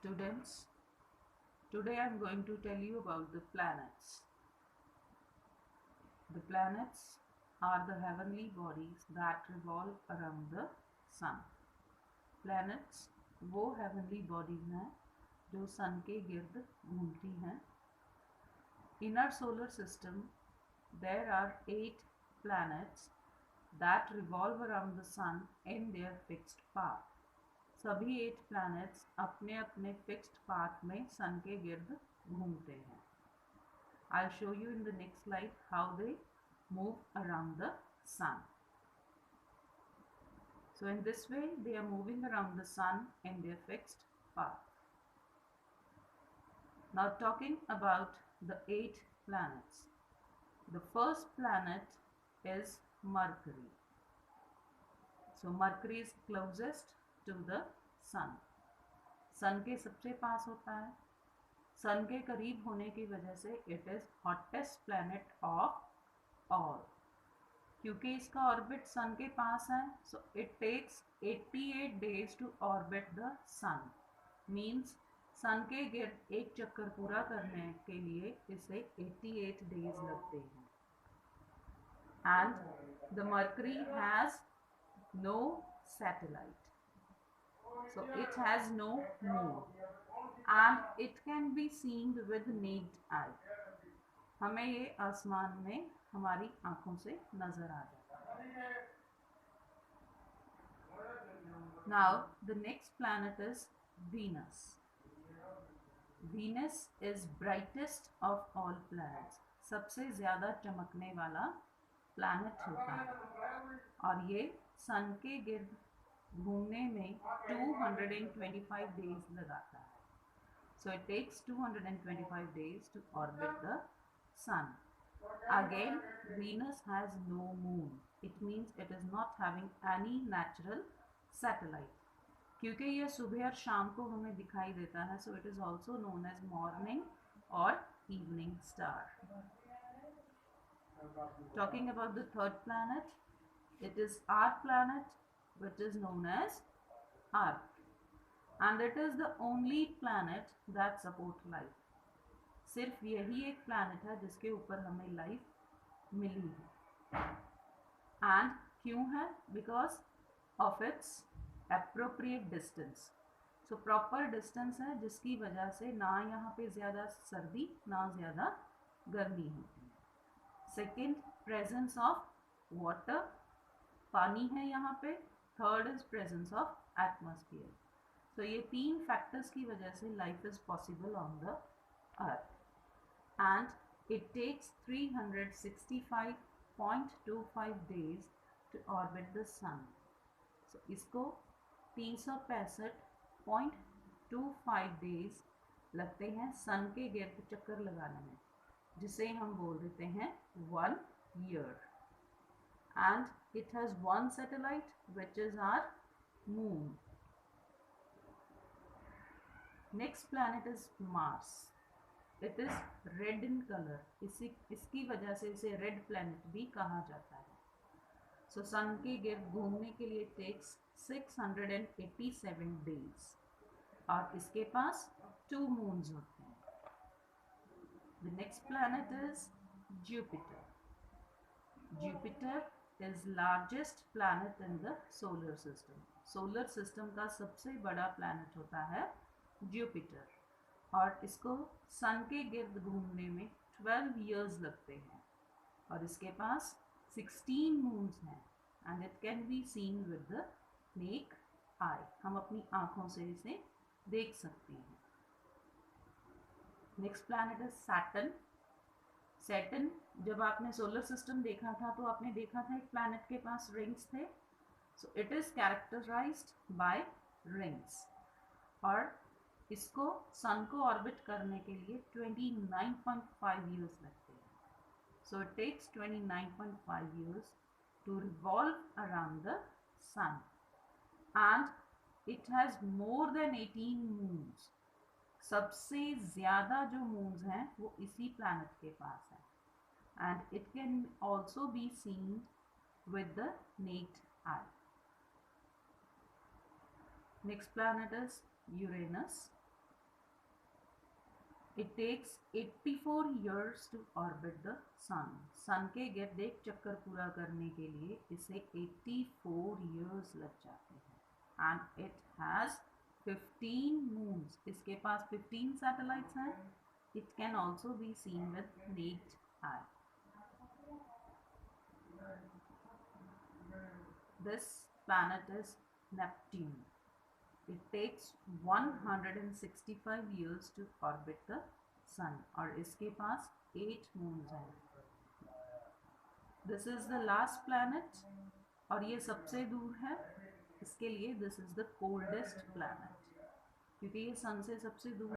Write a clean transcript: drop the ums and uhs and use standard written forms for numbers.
Students, today I am going to tell you about the planets. The planets are the heavenly bodies that revolve around the sun. Planets वो heavenly bodies हैं जो sun के गिर्द घूमती हैं. In our solar system, there are 8 planets that revolve around the sun in their fixed path. सभी 8 planets अपने अपने fixed path में sun के गिर्द घूमते हैं. I'll show you in the next slide how they move around the sun. So in this way, they are moving around the sun in their fixed path. Now talking about the 8 planets. The first planet is Mercury. So Mercury is closest to the sun. Sun के सबसे पास होता है. सन के करीब होने की वजह से it is hottest planet of all. क्योंकि इसका ऑर्बिट सन के पास है, so it takes 88 days to orbit the sun. Means sun के गिर्द एक चक्कर पूरा करने के लिए इसे 88 डेज लगते हैं. And the Mercury has no satellite, so it has no moon and it can be seen with naked eye. हमें ये आसमान में हमारी आंखों से नजर आ जाता है. Now the next planet is Venus. Venus is brightest of all planets. सबसे ज्यादा चमकने वाला प्लैनेट होता है और ये सन के गिर्द घूमने में 225 डेज लगाता है. So it takes 225 days to orbit the sun. Again, Venus has no moon. It means it is not having any natural satellite. क्योंकि यह सुबह और शाम को हमें दिखाई देता है, so it is also known as morning or evening star. Talking about the third planet, it is our planet, which is known as Earth, and it is the only planet that support life. सिर्फ यही एक planet है जिसके ऊपर हमें life मिली है. And क्यों है? Because of its appropriate distance. So proper distance है जिसकी वजह से ना यहाँ पे ज़्यादा सर्दी ना ज़्यादा गर्मी होती है. Second, presence of water, पानी है यहाँ पे. Third is presence of atmosphere. So ये 3 फैक्टर्स की वजह से life is possible on the earth. And it takes 365.25 days to orbit the sun. So इसको 365.25 डेज लगते हैं सन के गिर्द चक्कर लगाने में, जिसे हम बोल देते हैं 1 year. And it has one satellite, which is our moon. Next planet is Mars. It is red in color. इसकी वजह से इसे रेड प्लैनेट भी कहा जाता है. So सन के गिर्द घूमने के लिए takes 687 days और इसके पास 2 moons होते हैं. The next planet is Jupiter. Jupiter is largest planet in the solar system. Solar system का सबसे बड़ा प्लैनेट होता है जुपिटर और इसको सन के गिर्द घूमने में 12 इयर्स लगते हैं और इसके पास 16 मून्स हैं and it can be seen with the naked eye. हम अपनी आंखों से इसे देख सकते हैं. Next planet is Saturn. Saturn, जब आपने सोलर सिस्टम देखा था तो आपने देखा था एक प्लैनेट के पास रिंग्स थे. So it is characterized by rings और इसको सन को ऑर्बिट करने के लिए 29.5 इयर्स लगते हैं. So it takes 29.5 years to revolve around the sun and it has more than 18 moons. सबसे ज़्यादा जो मून्स हैं वो इसी प्लैनेट के पास है and it can also be seen with the necked I. Next planet is Uranus. It takes 84 years to orbit the sun. सन के गिर्द एक चक्कर पूरा करने के लिए इसे 84 years लग जाते हैं. And it has 15 moons. इसके पास 15 satellites हैं. It can also be seen with naked eye. This planet is Neptune. It takes 165 years to orbit the sun और इसके पास 8 moons हैं. This is the last planet और ये सबसे दूर है. इसके लिए this is the coldest planet क्योंकि ये सन से सबसे दूर